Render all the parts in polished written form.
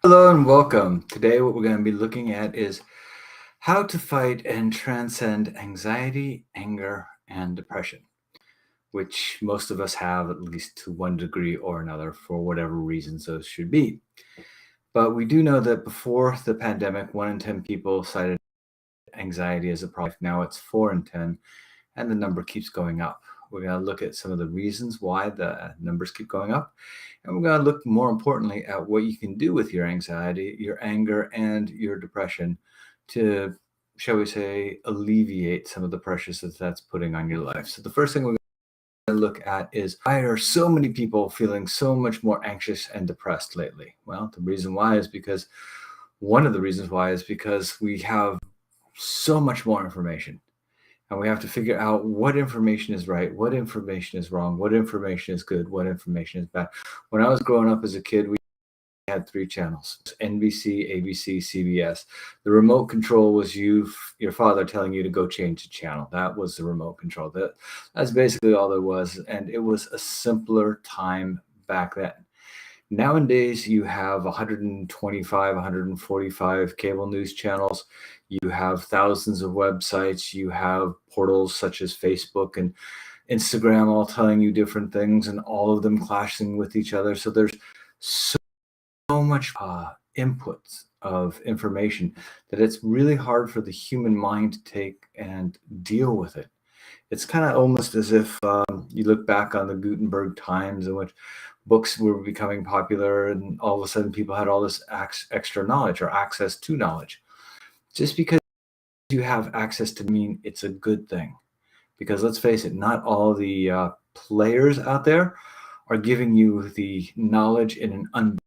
Hello and welcome. Today, what we're going to be looking at is how to fight and transcend anxiety, anger, and depression, which most of us have at least to one degree or another for whatever reasons those should be. But we do know that before the pandemic, 1 in 10 people cited anxiety as a problem. Now it's 4 in 10, and the number keeps going up. We're going to look at some of the reasons why the numbers keep going up. And we're going to look more importantly at what you can do with your anxiety, your anger, and your depression to, shall we say, alleviate some of the pressures that that's putting on your life. So the first thing we're going to look at is why are so many people feeling so much more anxious and depressed lately? Well, the reason why is because one of the reasons why is because we have so much more information. And we have to figure out what information is right, what information is wrong, what information is good, what information is bad. When I was growing up as a kid, we had 3 channels: NBC, ABC, CBS. The remote control was your father telling you to go change the channel. That was the remote control. That's basically all there was. And it was a simpler time back then. Nowadays, you have 125, 145 cable news channels. You have thousands of websites. You have portals such as Facebook and Instagram all telling you different things and all of them clashing with each other. So there's so much inputs of information that it's really hard for the human mind to take and deal with it. It's kind of almost as if you look back on the Gutenberg times in which books were becoming popular and all of a sudden people had all this extra knowledge or access to knowledge. Just because you have access to mean it's a good thing. Because let's face it, not all the players out there are giving you the knowledge in an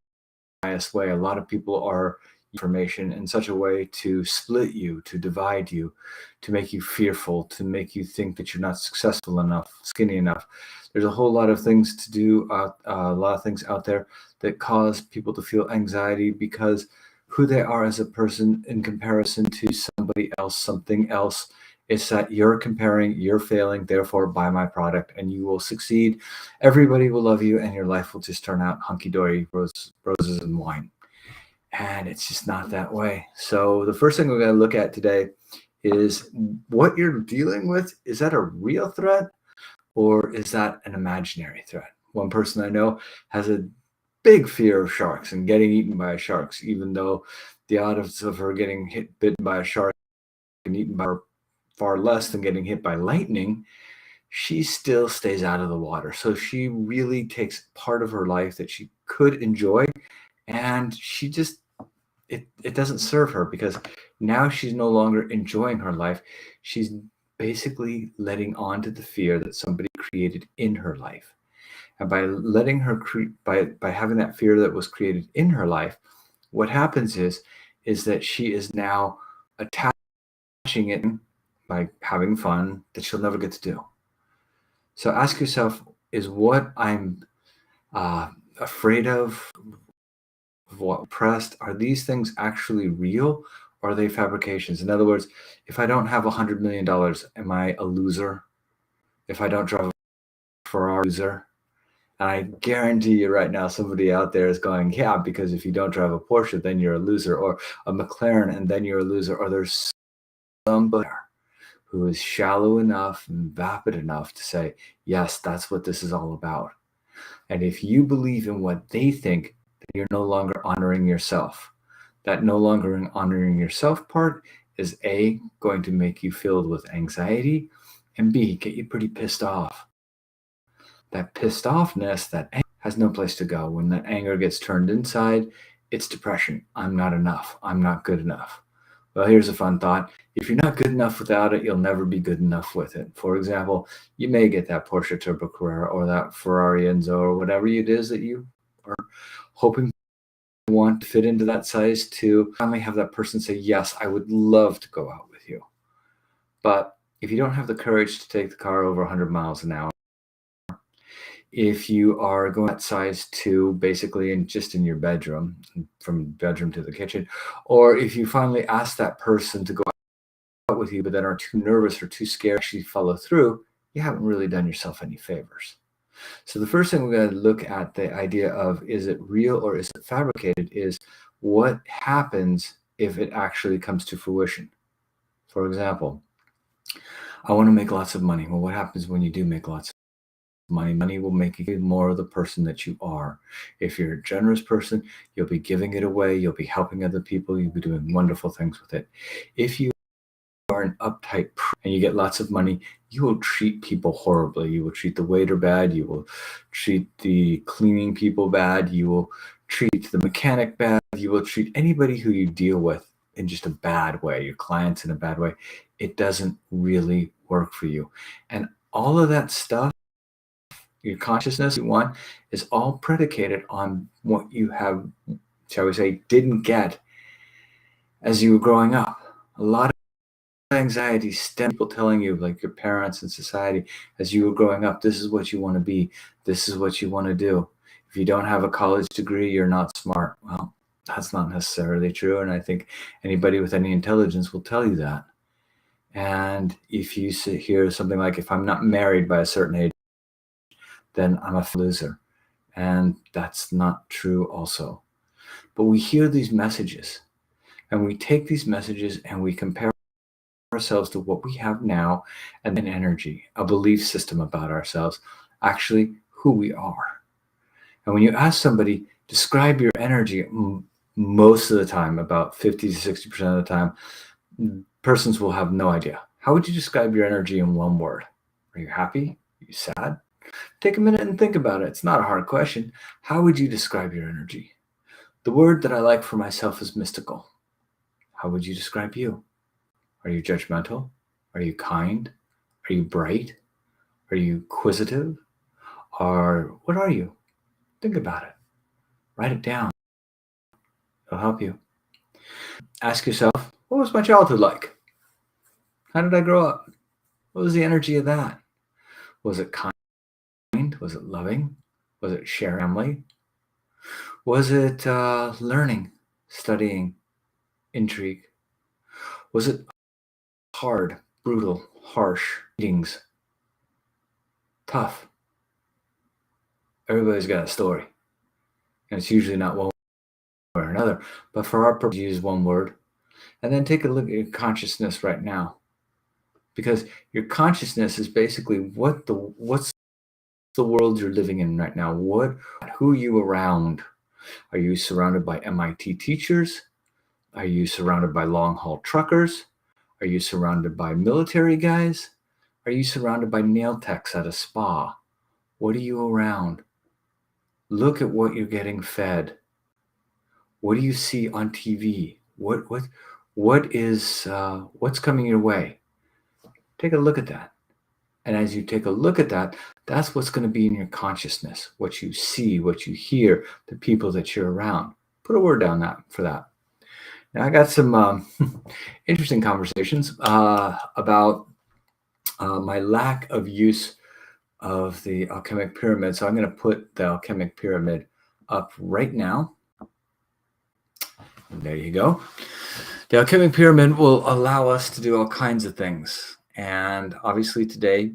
unbiased way. A lot of people are information in such a way to split you, to divide you, to make you fearful, to make you think that you're not successful enough, skinny enough. There's a whole lot of things to do, a lot of things out there that cause people to feel anxiety because who they are as a person in comparison to somebody else, something else. It's that you're comparing, you're failing, therefore buy my product and you will succeed. Everybody will love you and your life will just turn out hunky-dory, roses and wine. And it's just not that way. So the first thing we're going to look at today is what you're dealing with. Is that a real threat or is that an imaginary threat? One person I know has a big fear of sharks and getting eaten by sharks, even though the odds of her getting bitten by a shark and eaten by are far less than getting hit by lightning. She still stays out of the water. So she really takes part of her life that she could enjoy and she just it doesn't serve her because now she's no longer enjoying her life. She's basically letting on to the fear that somebody created in her life. And by letting her by having that fear that was created in her life, what happens is that she is now attaching it by having fun that she'll never get to do. So ask yourself, is what I'm afraid of, what pressed, are these things actually real or are they fabrications? In other words, if I don't have $100 million, am I a loser? If I don't drive a Ferrari, loser? And I guarantee you right now, somebody out there is going, yeah, because if you don't drive a Porsche, then you're a loser, or a McLaren, and then you're a loser, or there's somebody who is shallow enough and vapid enough to say, yes, that's what this is all about. And if you believe in what they think, you're no longer honoring yourself. That no longer honoring yourself part is A, going to make you filled with anxiety, and B, get you pretty pissed off. That pissed offness, that anger has no place to go. When that anger gets turned inside, it's depression. I'm not enough. I'm not good enough. Well, here's a fun thought. If you're not good enough without it, you'll never be good enough with it. For example, you may get that Porsche Turbo Carrera or that Ferrari Enzo or whatever it is that you are hoping to want to fit into that size to finally have that person say, yes, I would love to go out with you. But if you don't have the courage to take the car over 100 miles an hour, if you are going that size to basically just in your bedroom, from bedroom to the kitchen, or if you finally ask that person to go out with you but then are too nervous or too scared to actually follow through, you haven't really done yourself any favors. So the first thing we're going to look at the idea of, is it real or is it fabricated, is what happens if it actually comes to fruition. For example, I want to make lots of money. Well, what happens when you do make lots of money? Money will make you more of the person that you are. If you're a generous person, you'll be giving it away. You'll be helping other people. You'll be doing wonderful things with it. If you are an uptight and you get lots of money, you will treat people horribly. You will treat the waiter bad. You will treat the cleaning people bad. You will treat the mechanic bad. You will treat anybody who you deal with in just a bad way, your clients in a bad way. It doesn't really work for you. And all of that stuff, your consciousness you want, is all predicated on what you have, shall we say, didn't get as you were growing up. A lot of anxiety stems from people telling you, like your parents and society, as you were growing up, this is what you want to be, this is what you want to do. If you don't have a college degree, you're not smart. Well, that's not necessarily true. And I think anybody with any intelligence will tell you that. And if you hear something like, if I'm not married by a certain age, then I'm a loser. And that's not true also. But we hear these messages and we take these messages and we compare ourselves to what we have now, and then energy, a belief system about ourselves, actually who we are. And when you ask somebody, describe your energy, most of the time, about 50 to 60% of the time, persons will have no idea. How would you describe your energy in one word? Are you happy? Are you sad? Take a minute and think about it. It's not a hard question. How would you describe your energy? The word that I like for myself is mystical. How would you describe you? Are you judgmental? Are you kind? Are you bright? Are you inquisitive? Or what are you? Think about it. Write it down. It'll help you. Ask yourself, what was my childhood like? How did I grow up? What was the energy of that? Was it kind? Was it loving? Was it sharing family? Was it learning, studying, intrigue? Was it hard, brutal, harsh meetings? Tough? Everybody's got a story. And it's usually not one or another. But for our purpose, use one word. And then take a look at your consciousness right now. Because your consciousness is basically what's the world you're living in right now. Who are you around? Are you surrounded by MIT teachers? Are you surrounded by long-haul truckers? Are you surrounded by military guys? Are you surrounded by nail techs at a spa? What are you around? Look at what you're getting fed. What do you see on TV? What's coming your way? Take a look at that. And as you take a look at that, that's what's going to be in your consciousness, what you see, what you hear, the people that you're around. Put a word down for that. Now, I got some interesting conversations about my lack of use of the Alchemic Pyramid. So I'm going to put the Alchemic Pyramid up right now. And there you go. The Alchemic Pyramid will allow us to do all kinds of things. And obviously today,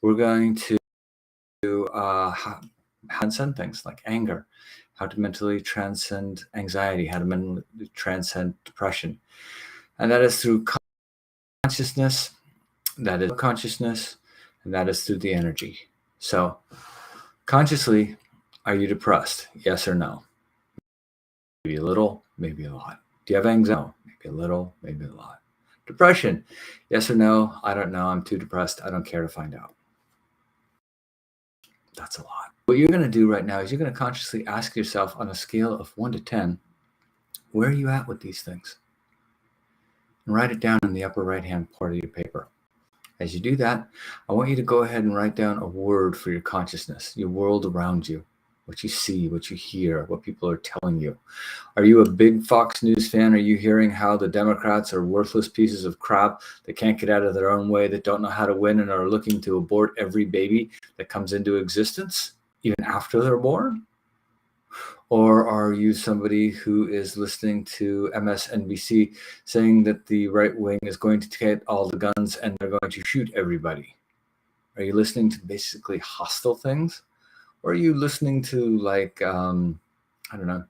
we're going to transcend things like anger, how to mentally transcend anxiety, how to mentally transcend depression. And that is through consciousness, that is consciousness, and that is through the energy. So consciously, are you depressed? Yes or no? Maybe a little, maybe a lot. Do you have anxiety? No. Maybe a little, maybe a lot. Depression? Yes or no? I don't know. I'm too depressed. I don't care to find out. That's a lot. What you're going to do right now is you're going to consciously ask yourself on a scale of 1 to 10, where are you at with these things? And write it down in the upper right-hand part of your paper. As you do that, I want you to go ahead and write down a word for your consciousness, your world around you, what you see, what you hear, what people are telling you. Are you a big Fox News fan? Are you hearing how the Democrats are worthless pieces of crap that can't get out of their own way, that don't know how to win and are looking to abort every baby that comes into existence, even after they're born? Or are you somebody who is listening to MSNBC saying that the right wing is going to get all the guns and they're going to shoot everybody? Are you listening to basically hostile things? Or are you listening to like, I don't know,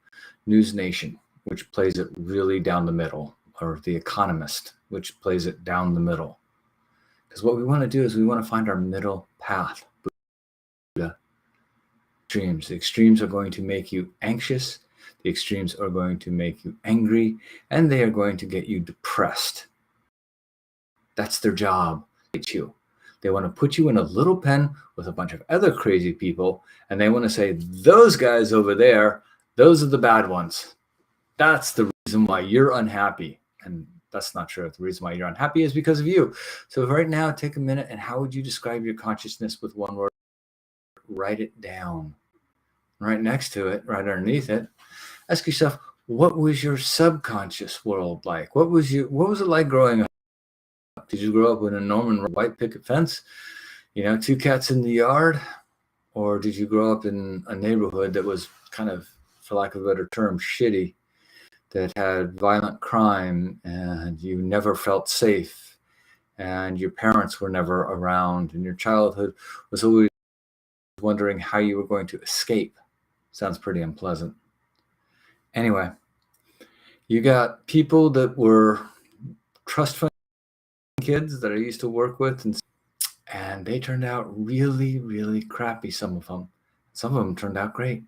News Nation which plays it really down the middle, or The Economist, which plays it down the middle. Because what we want to do is we want to find our middle path. Extremes. The extremes are going to make you anxious. The extremes are going to make you angry, and they are going to get you depressed. That's their job. They want to put you in a little pen with a bunch of other crazy people, and they want to say, those guys over there, those are the bad ones. That's the reason why you're unhappy. And that's not true. The reason why you're unhappy is because of you. So right now, take a minute, and how would you describe your consciousness with one word? Write it down. Right next to it, right underneath it, ask yourself, what was your subconscious world like? What was it like growing up? Did you grow up with a Norman white picket fence? 2 cats in the yard? Or did you grow up in a neighborhood that was kind of, for lack of a better term, shitty, that had violent crime, and you never felt safe, and your parents were never around, and your childhood was always wondering how you were going to escape? Sounds pretty unpleasant. Anyway, you got people that were trust fund kids that I used to work with, and they turned out really, really crappy, some of them. Some of them turned out great.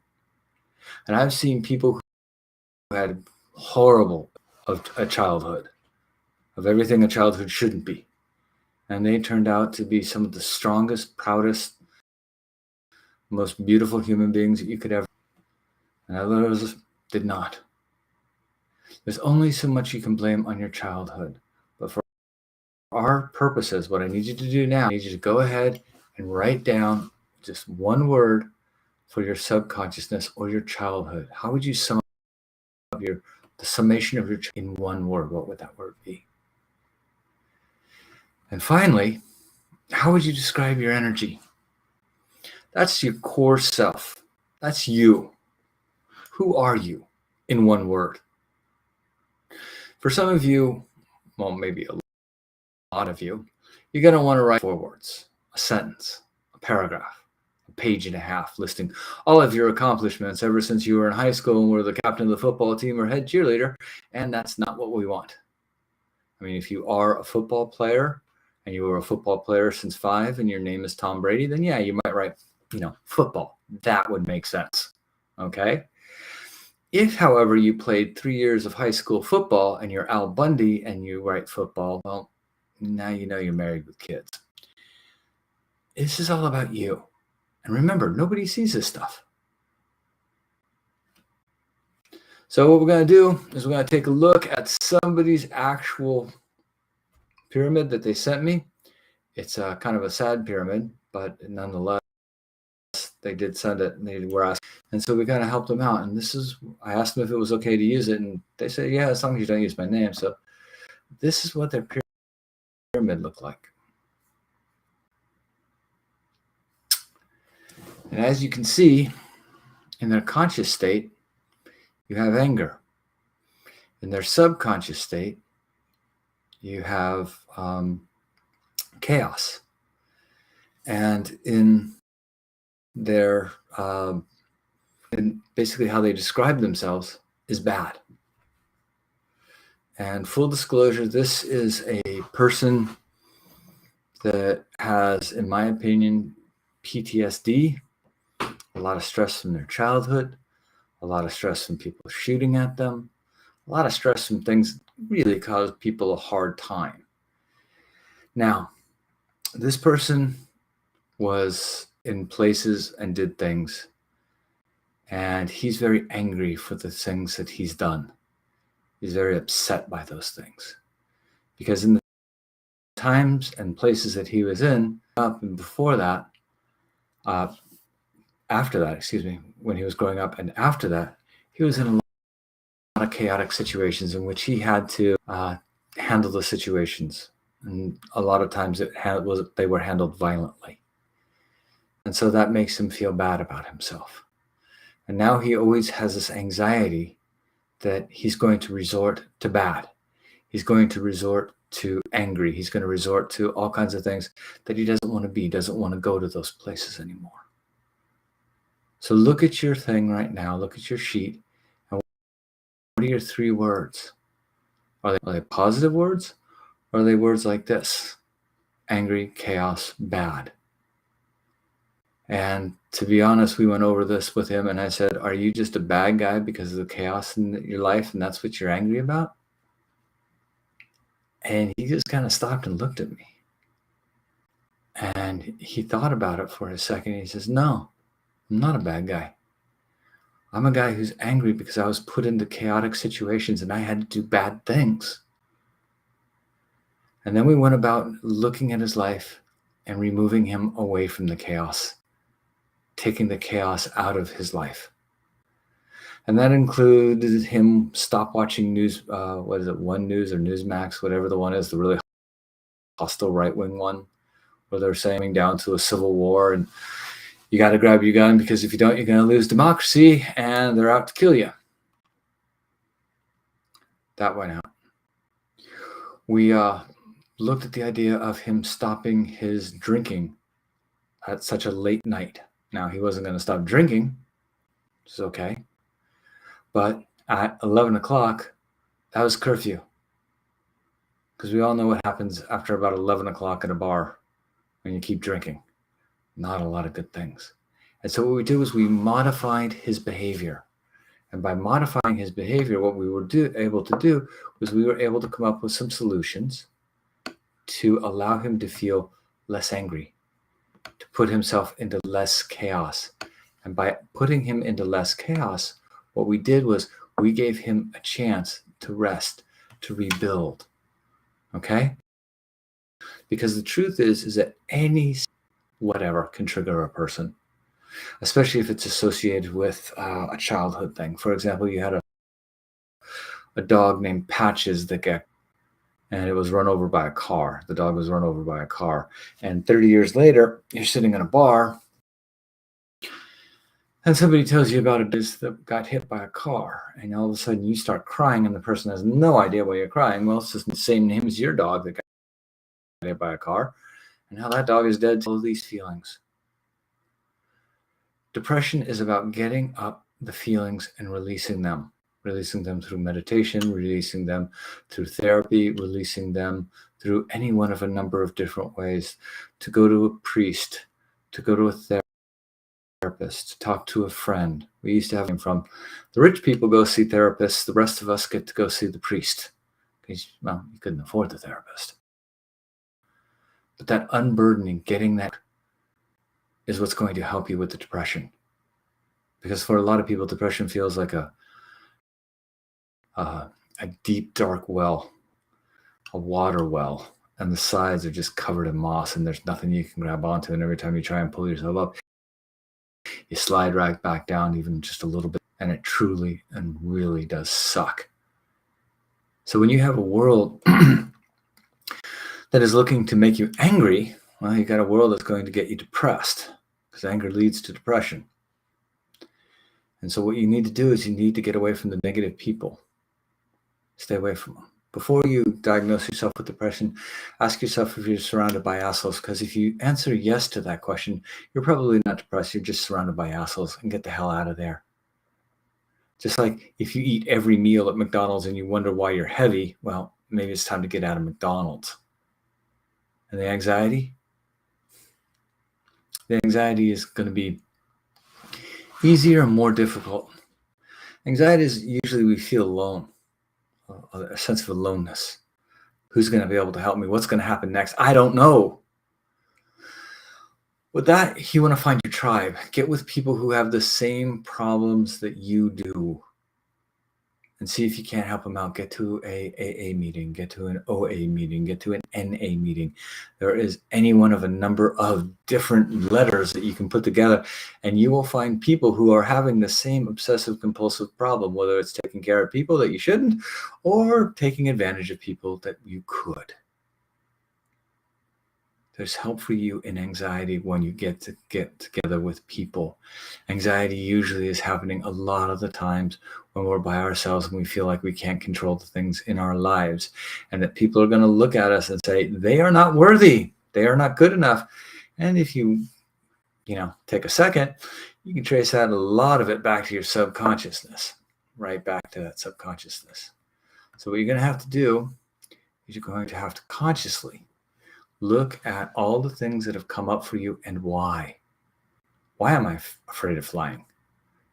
And I've seen people who had horrible of a childhood, of everything a childhood shouldn't be. And they turned out to be some of the strongest, proudest, most beautiful human beings that you could ever. And others did not. There's only so much you can blame on your childhood. But for our purposes, what I need you to do now, I need you to go ahead and write down just one word for your subconsciousness or your childhood. How would you sum up the summation of your in one word? What would that word be? And finally, how would you describe your energy? That's your core self. That's you. Who are you in one word? For some of you, well, maybe a lot of you, you're going to want to write 4 words, a sentence, a paragraph, a page and a half, listing all of your accomplishments ever since you were in high school and were the captain of the football team or head cheerleader. And that's not what we want. I mean, if you are a football player and you were a football player since 5 and your name is Tom Brady, then yeah, you might write, football. That would make sense. Okay. If, however, you played 3 years of high school football and you're Al Bundy and you write football, well, now you know you're married with kids. This is all about you. And remember, nobody sees this stuff. So what we're going to do is we're going to take a look at somebody's actual pyramid that they sent me. It's a kind of a sad pyramid, but nonetheless, they did send it, and they were asking. And so we kind of helped them out. And I asked them if it was okay to use it. And they said, yeah, as long as you don't use my name. So this is what their pyramid looked like. And as you can see, in their conscious state, you have anger. In their subconscious state, you have chaos. And in their and basically how they describe themselves is bad. And full disclosure, this is a person that has, in my opinion, PTSD, a lot of stress from their childhood, a lot of stress from people shooting at them, a lot of stress from things that really cause people a hard time. Now, this person was in places and did things, and he's very angry for the things that he's done. He's very upset by those things, because in the times and places that he was in, up and before that, after that, when he was growing up and after that, he was in a lot of chaotic situations in which he had to handle the situations. And a lot of times they were handled violently. And so that makes him feel bad about himself. And now he always has this anxiety that he's going to resort to bad. He's going to resort to angry. He's going to resort to all kinds of things that he doesn't want to be, doesn't want to go to those places anymore. So look at your thing right now. Look at your sheet. And are your 3 words? Are they positive words? Or are they words like this? Angry, chaos, bad. And to be honest, we went over this with him and I said, are you just a bad guy because of the chaos in your life and that's what you're angry about? And he just kind of stopped and looked at me. And he thought about it for a second. He says, no, I'm not a bad guy. I'm a guy who's angry because I was put into chaotic situations and I had to do bad things. And then we went about looking at his life and removing him away from the chaos, taking the chaos out of his life. And that included him stop watching news, One News or Newsmax, whatever the one is, the really hostile right-wing one, where they're saying down to a civil war and you got to grab your gun because if you don't, you're going to lose democracy and they're out to kill you. That went out. We looked at the idea of him stopping his drinking at such a late night. Now, he wasn't going to stop drinking, which is okay. But at 11 o'clock, that was curfew. Because we all know what happens after about 11 o'clock at a bar when you keep drinking. Not a lot of good things. And so what we did was we modified his behavior. And by modifying his behavior, what we were able to do was we were able to come up with some solutions to allow him to feel less angry, to put himself into less chaos. And by putting him into less chaos, what we did was we gave him a chance to rest, to rebuild. Okay? Because the truth is that any whatever can trigger a person, especially if it's associated with a childhood thing. For example, you had a dog named Patches that got, and it was run over by a car. The dog was run over by a car. And 30 years later, you're sitting in a bar and somebody tells you about a dog that got hit by a car. And all of a sudden you start crying and the person has no idea why you're crying. Well, it's just the same name as your dog that got hit by a car. And how that dog is dead to all these feelings. Depression is about getting up the feelings and releasing them through meditation, releasing them through therapy, releasing them through any one of a number of different ways, to go to a priest, to go to a therapist, to talk to a friend. We used to have him from the rich people go see therapists, the rest of us get to go see the priest because, well, you couldn't afford the therapist. But that unburdening, getting that is what's going to help you with the depression. Because for a lot of people, depression feels like a deep, dark well, a water well, and the sides are just covered in moss and there's nothing you can grab onto. And every time you try and pull yourself up, you slide right back down even just a little bit. And it truly and really does suck. So when you have a world that is looking to make you angry, well, you got a world that's going to get you depressed, because anger leads to depression. And so what you need to do is you need to get away from the negative people. Stay away from them. Before you diagnose yourself with depression, ask yourself if you're surrounded by assholes, because if you answer yes to that question, you're probably not depressed. You're just surrounded by assholes, and get the hell out of there. Just like if you eat every meal at McDonald's and you wonder why you're heavy, well, maybe it's time to get out of McDonald's. And the anxiety is going to be easier and more difficult. Anxiety is usually we feel alone, a sense of aloneness. Who's going to be able to help me? What's going to happen next? I don't know. With that, you want to find your tribe. Get with people who have the same problems that you do. And see if you can't help them out. Get to a AA meeting, get to an OA meeting, get to an NA meeting. There is any one of a number of different letters that you can put together, and you will find people who are having the same obsessive compulsive problem, whether it's taking care of people that you shouldn't or taking advantage of people that you could. There's help for you in anxiety when you get together with people. Anxiety usually is happening a lot of the times when we're by ourselves and we feel like we can't control the things in our lives, and that people are going to look at us and say, they are not worthy. They are not good enough. And if you take a second, you can trace out a lot of it back to your subconsciousness. right back to that subconsciousness. So what you're going to have to do is you're going to have to consciously look at all the things that have come up for you and why. Why am I afraid of flying?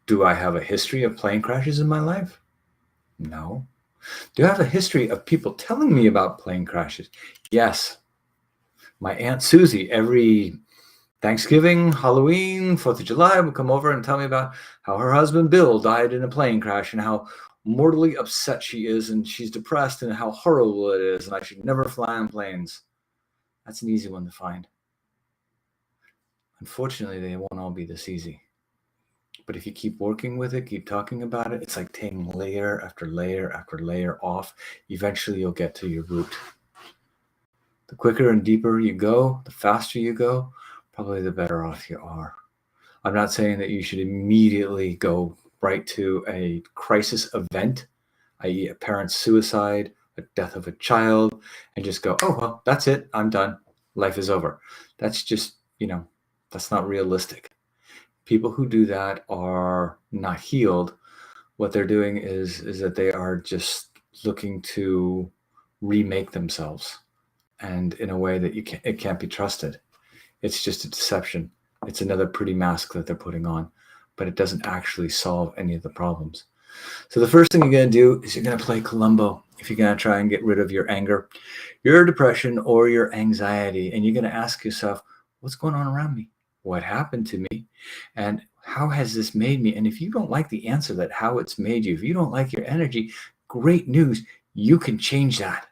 Do I have a history of plane crashes in my life? No. Do I have a history of people telling me about plane crashes? Yes. My Aunt Susie, every Thanksgiving, Halloween, 4th of July, would come over and tell me about how her husband Bill died in a plane crash and how mortally upset she is and she's depressed and how horrible it is and I should never fly on planes. That's an easy one to find. Unfortunately, they won't all be this easy. But if you keep working with it, keep talking about it, it's like taking layer after layer after layer off. Eventually, you'll get to your root. The quicker and deeper you go, the faster you go, probably the better off you are. I'm not saying that you should immediately go right to a crisis event, i.e. a parent's suicide, a death of a child, and just go, oh, well, that's it. I'm done. Life is over. That's just, that's not realistic. People who do that are not healed. What they're doing is that they are just looking to remake themselves, and in a way that it can't be trusted. It's just a deception. It's another pretty mask that they're putting on, but it doesn't actually solve any of the problems. So the first thing you're going to do is you're going to play Columbo. If you're going to try and get rid of your anger, your depression, or your anxiety, and you're going to ask yourself, what's going on around me? What happened to me? And how has this made me? And if you don't like the answer that how it's made you, if you don't like your energy, great news, you can change that.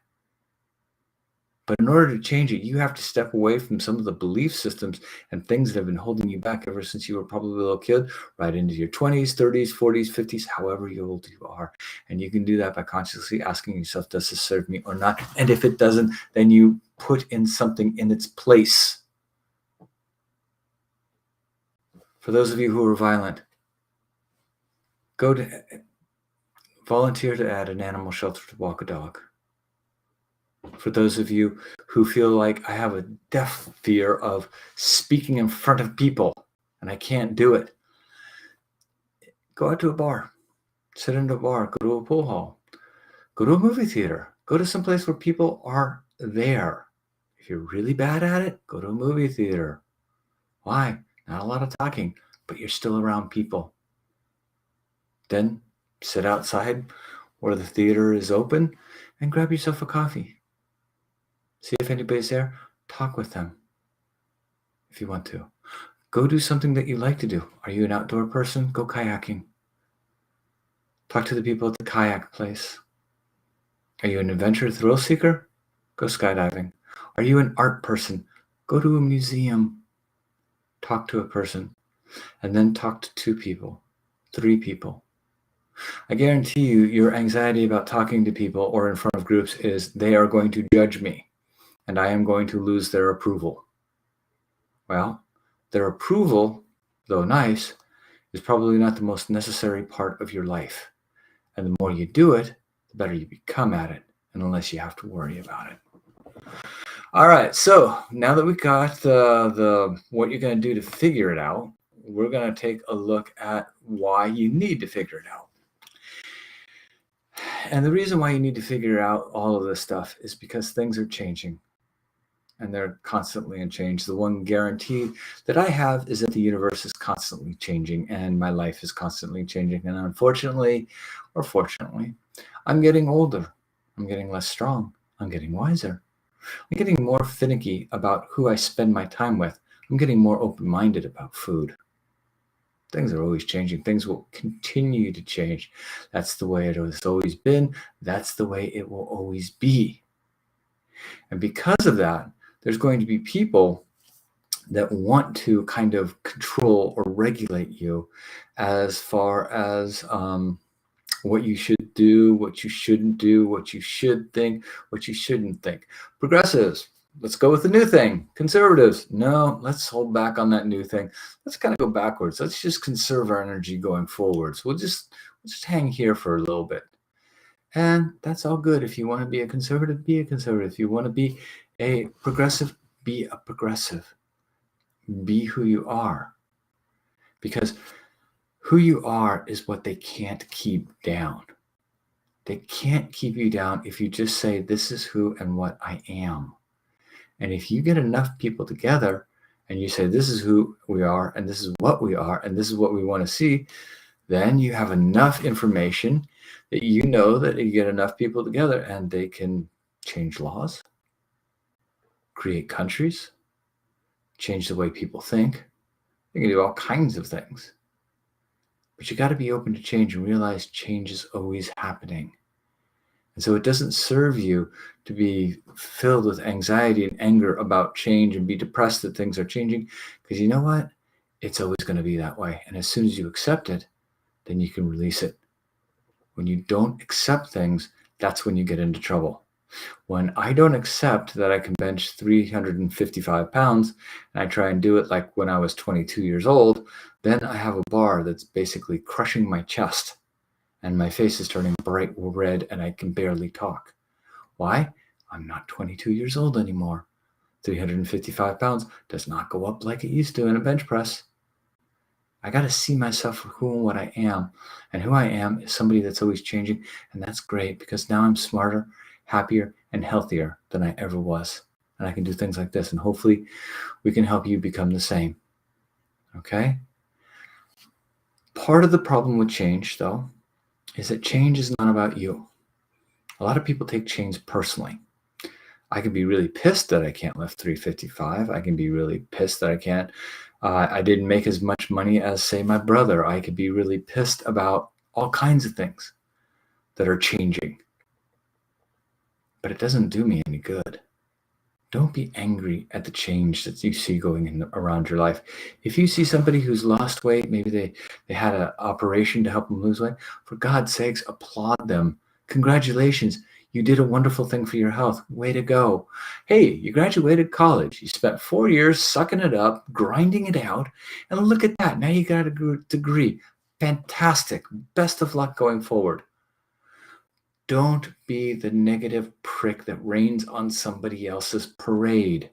But in order to change it, you have to step away from some of the belief systems and things that have been holding you back ever since you were probably a little kid, right into your 20s, 30s, 40s, 50s, however old you are. And you can do that by consciously asking yourself, does this serve me or not? And if it doesn't, then you put in something in its place. For those of you who are violent, volunteer to add an animal shelter to walk a dog. For those of you who feel like I have a death fear of speaking in front of people and I can't do it, go out to a bar, sit in a bar, go to a pool hall, go to a movie theater, go to some place where people are there. If you're really bad at it, go to a movie theater. Why? Not a lot of talking, but you're still around people. Then sit outside where the theater is open and grab yourself a coffee. See if anybody's there. Talk with them if you want to. Go do something that you like to do. Are you an outdoor person? Go kayaking. Talk to the people at the kayak place. Are you an adventure thrill seeker? Go skydiving. Are you an art person? Go to a museum. Talk to a person. And then talk to 2 people, 3 people. I guarantee you, your anxiety about talking to people or in front of groups is they are going to judge me. And I am going to lose their approval. Well, their approval, though nice, is probably not the most necessary part of your life. And the more you do it, the better you become at it, and unless you have to worry about it. All right, so now that we got the what you're going to do to figure it out, we're going to take a look at why you need to figure it out. And the reason why you need to figure out all of this stuff is because things are changing. And they're constantly in change. The one guarantee that I have is that the universe is constantly changing and my life is constantly changing. And unfortunately, or fortunately, I'm getting older. I'm getting less strong. I'm getting wiser. I'm getting more finicky about who I spend my time with. I'm getting more open-minded about food. Things are always changing. Things will continue to change. That's the way it has always been. That's the way it will always be. And because of that, there's going to be people that want to kind of control or regulate you as far as what you should do, what you shouldn't do, what you should think, what you shouldn't think. Progressives, let's go with the new thing. Conservatives, no, let's hold back on that new thing. Let's kind of go backwards. Let's just conserve our energy going forwards. We'll just hang here for a little bit. And that's all good. If you want to be a conservative, be a conservative. If you want to be a progressive, be a progressive. Be who you are. Because Who you are is what they can't keep down. They can't keep you down if you just say, this is who and what I am. And if you get enough people together and you say, this is who we are, and this is what we are, and this is what we want to see, then you have enough information that you know that you get enough people together and they can change laws, create countries, change the way people think. They can do all kinds of things. But you got to be open to change and realize change is always happening. And so it doesn't serve you to be filled with anxiety and anger about change and be depressed that things are changing, because you know what? It's always going to be that way. And as soon as you accept it, then you can release it. When you don't accept things, that's when you get into trouble. When I don't accept that I can bench 355 pounds and I try and do it like when I was 22 years old, then I have a bar that's basically crushing my chest and my face is turning bright red and I can barely talk. Why? I'm not 22 years old anymore. 355 pounds does not go up like it used to in a bench press. I got to see myself for who and what I am. And who I am is somebody that's always changing. And that's great because now I'm smarter, happier, and healthier than I ever was. And I can do things like this. And hopefully we can help you become the same. Okay? Part of the problem with change, though, is that change is not about you. A lot of people take change personally. I can be really pissed that I can't lift 355. I can be really pissed that I didn't make as much money as, say, my brother. I could be really pissed about all kinds of things that are changing. But it doesn't do me any good. Don't be angry at the change that you see going around your life. If you see somebody who's lost weight, maybe they had an operation to help them lose weight, for God's sakes, applaud them. Congratulations. You did a wonderful thing for your health. Way to go. Hey, you graduated college. You spent 4 years sucking it up, grinding it out, and look at that. Now you got a degree. Fantastic. Best of luck going forward. Don't be the negative prick that rains on somebody else's parade.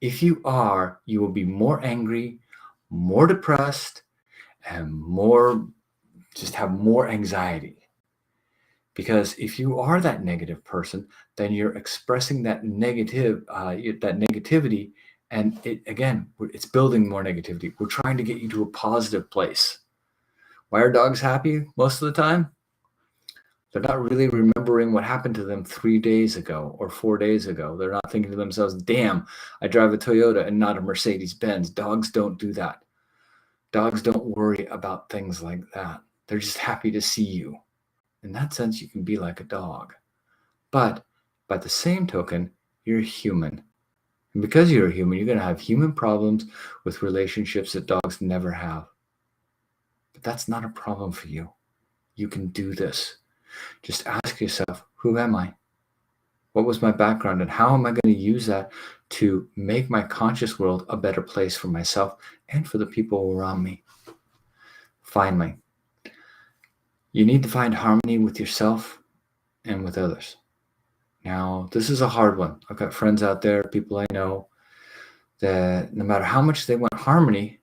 If you are, you will be more angry, more depressed, and just have more anxiety. Because if you are that negative person, then you're expressing that negativity, and it's building more negativity. We're trying to get you to a positive place. Why are dogs happy most of the time? They're not really remembering what happened to them 3 days ago or 4 days ago. They're not thinking to themselves, damn, I drive a Toyota and not a Mercedes-Benz. Dogs don't do that. Dogs don't worry about things like that. They're just happy to see you. In that sense, you can be like a dog. But by the same token, you're human. And because you're a human, you're going to have human problems with relationships that dogs never have. But that's not a problem for you. You can do this. Just ask yourself, who am I? What was my background? And how am I going to use that to make my conscious world a better place for myself and for the people around me? Finally, you need to find harmony with yourself and with others. Now, this is a hard one. I've got friends out there, people I know, that no matter how much they want harmony,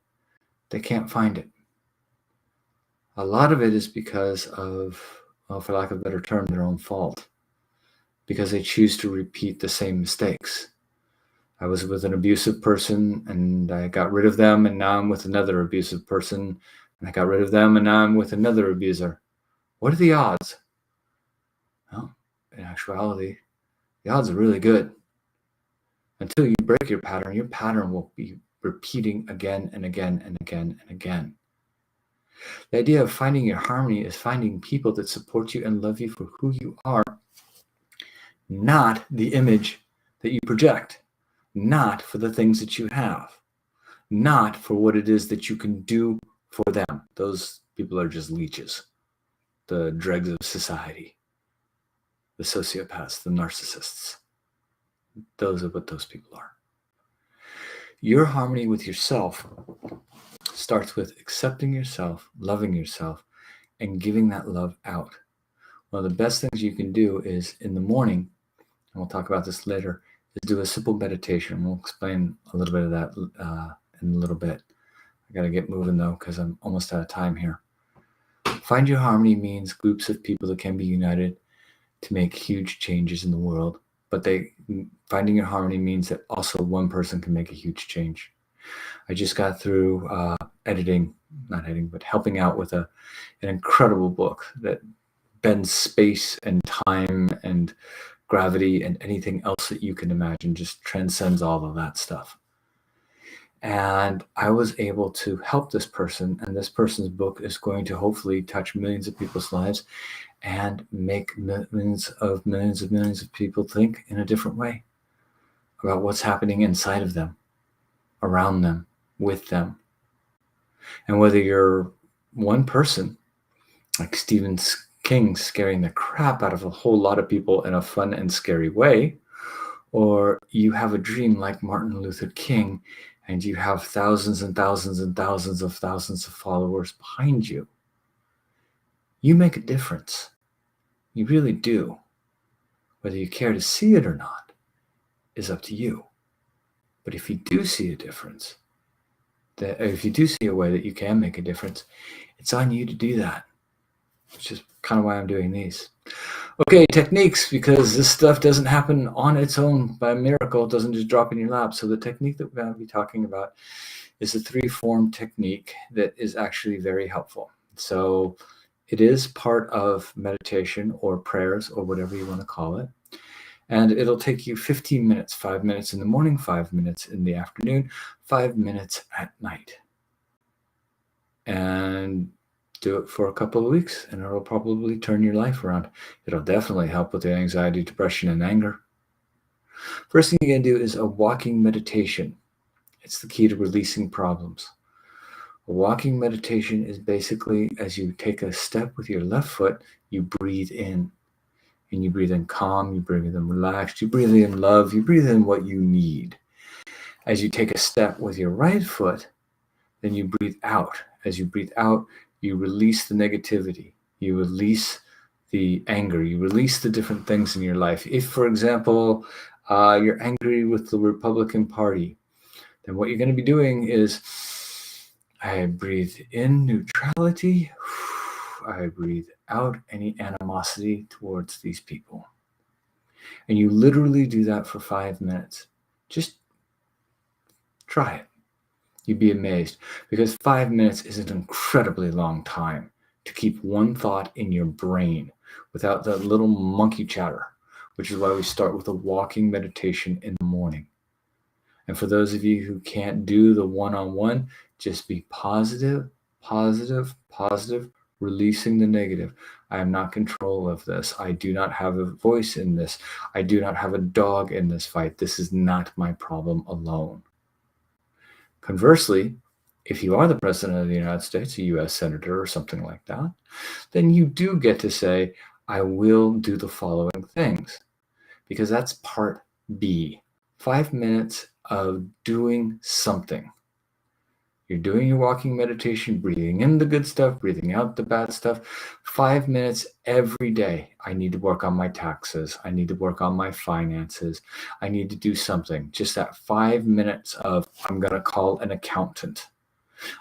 they can't find it. A lot of it is because of, well, for lack of a better term, their own fault. Because they choose to repeat the same mistakes. I was with an abusive person and I got rid of them, and now I'm with another abusive person and I got rid of them and now I'm with another abuser. What are the odds? Well, in actuality, the odds are really good. Until you break your pattern will be repeating again and again and again and again. The idea of finding your harmony is finding people that support you and love you for who you are, not the image that you project, not for the things that you have, not for what it is that you can do for them. Those people are just leeches, the dregs of society, the sociopaths, the narcissists. Those are what those people are. Your harmony with yourself starts with accepting yourself, loving yourself, and giving that love out. One of the best things you can do is in the morning, and we'll talk about this later, is do a simple meditation. We'll explain a little bit of that in a little bit. I got to get moving though, because I'm almost out of time here. Find your harmony means groups of people that can be united to make huge changes in the world. But finding your harmony means that also one person can make a huge change. I just got through helping out with an incredible book that bends space and time and gravity and anything else that you can imagine, just transcends all of that stuff. And I was able to help this person, and this person's book is going to hopefully touch millions of people's lives and make millions of people think in a different way about what's happening inside of them, around them, with them. And whether you're one person, like Stephen King scaring the crap out of a whole lot of people in a fun and scary way, or you have a dream like Martin Luther King, and you have thousands and thousands and thousands of followers behind you, you make a difference. You really do. Whether you care to see it or not is up to you. But if you do see a difference, if you do see a way that you can make a difference, it's on you to do that, which is kind of why I'm doing these. Okay, techniques, because this stuff doesn't happen on its own by miracle. It doesn't just drop in your lap. So the technique that we're going to be talking about is a 3-form technique that is actually very helpful. So it is part of meditation or prayers or whatever you want to call it. And it'll take you 15 minutes, 5 minutes in the morning, 5 minutes in the afternoon, 5 minutes at night. And do it for a couple of weeks, and it'll probably turn your life around. It'll definitely help with the anxiety, depression, and anger. First thing you're going to do is a walking meditation. It's the key to releasing problems. A walking meditation is basically as you take a step with your left foot, you breathe in. And you breathe in calm, you breathe in relaxed, you breathe in love, you breathe in what you need. As you take a step with your right foot, then you breathe out. As you breathe out, you release the negativity, you release the anger, you release the different things in your life. If, for example, you're angry with the Republican Party, then what you're going to be doing is, I breathe in neutrality, I breathe out any animosity towards these people. And you literally do that for 5 minutes. Just try it. You'd be amazed, because 5 minutes is an incredibly long time to keep one thought in your brain without that little monkey chatter, which is why we start with a walking meditation in the morning. And for those of you who can't do the one-on-one, just be positive, positive, positive, releasing the negative. I am not in control of this. I do not have a voice in this. I do not have a dog in this fight. This is not my problem alone. Conversely, if you are the president of the United States, a U.S. senator or something like that, then you do get to say, I will do the following things, because that's part B, 5 minutes of doing something. You're doing your walking meditation, breathing in the good stuff, breathing out the bad stuff. 5 minutes every day. I need to work on my taxes. I need to work on my finances. I need to do something. Just that 5 minutes of, I'm going to call an accountant.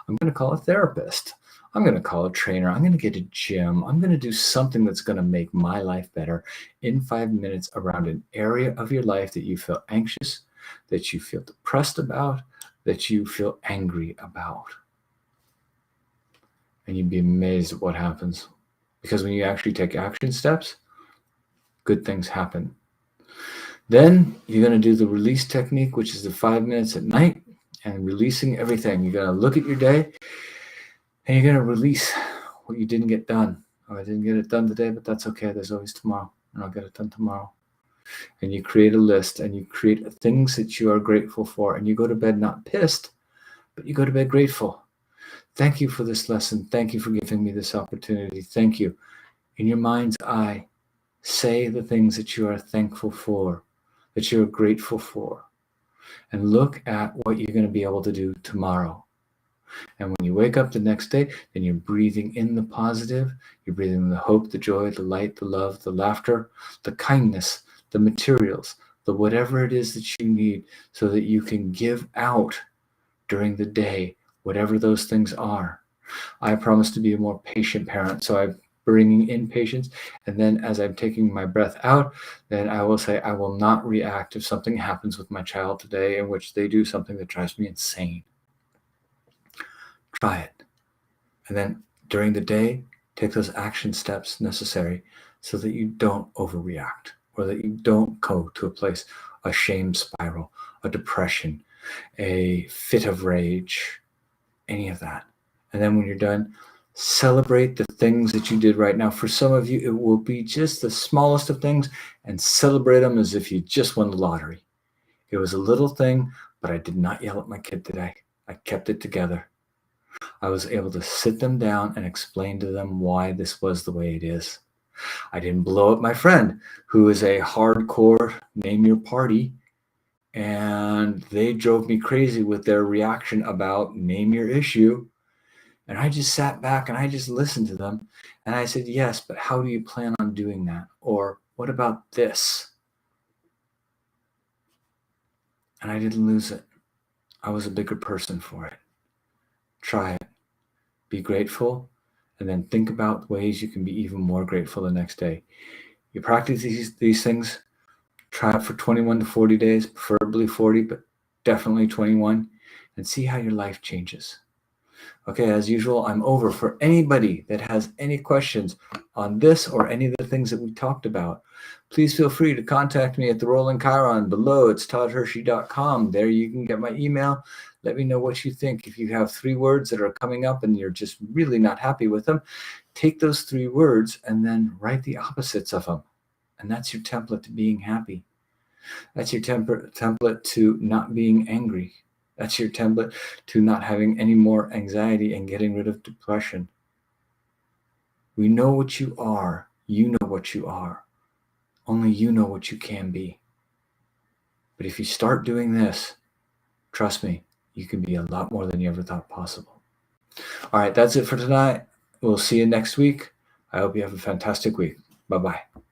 I'm going to call a therapist. I'm going to call a trainer. I'm going to get a gym. I'm going to do something that's going to make my life better in 5 minutes around an area of your life that you feel anxious, that you feel depressed about, that you feel angry about. And you'd be amazed at what happens. Because when you actually take action steps, good things happen. Then you're going to do the release technique, which is the 5 minutes at night, and releasing everything. You're going to look at your day, and you're going to release what you didn't get done. Oh, I didn't get it done today, but that's okay. There's always tomorrow, and I'll get it done tomorrow. And you create a list, and you create things that you are grateful for, and you go to bed not pissed, but you go to bed grateful. Thank you for this lesson. Thank you for giving me this opportunity. Thank you. In your mind's eye, say the things that you are thankful for, that you're grateful for, and look at what you're going to be able to do tomorrow. And when you wake up the next day, then you're breathing in the positive, you're breathing in the hope, the joy, the light, the love, the laughter, the kindness, the materials, the whatever it is that you need, so that you can give out during the day whatever those things are. I promise to be a more patient parent. So I'm bringing in patience. And then as I'm taking my breath out, then I will say, I will not react if something happens with my child today in which they do something that drives me insane. Try it. And then during the day, take those action steps necessary so that you don't overreact or that you don't go to a place, a shame spiral, a depression, a fit of rage, any of that. And then when you're done, celebrate the things that you did right now. For some of you, it will be just the smallest of things, and celebrate them as if you just won the lottery. It was a little thing, but I did not yell at my kid today. I kept it together. I was able to sit them down and explain to them why this was the way it is. I didn't blow up my friend, who is a hardcore name your party, and they drove me crazy with their reaction about name your issue. And I just sat back and I just listened to them. And I said, yes, but how do you plan on doing that? Or what about this? And I didn't lose it. I was a bigger person for it. Try it. Be grateful. And then think about ways you can be even more grateful the next day. You practice these things. Try it for 21 to 40 days, preferably 40, but definitely 21. And see how your life changes. Okay, as usual, I'm over. For anybody that has any questions on this or any of the things that we talked about, please feel free to contact me at the Rolling Chiron below. It's toddhershey.com. There you can get my email. Let me know what you think. If you have 3 words that are coming up and you're just really not happy with them, take those 3 words and then write the opposites of them. And that's your template to being happy. That's your template to not being angry. That's your template to not having any more anxiety and getting rid of depression. We know what you are. You know what you are. Only you know what you can be. But if you start doing this, trust me, you can be a lot more than you ever thought possible. All right, that's it for tonight. We'll see you next week. I hope you have a fantastic week. Bye-bye.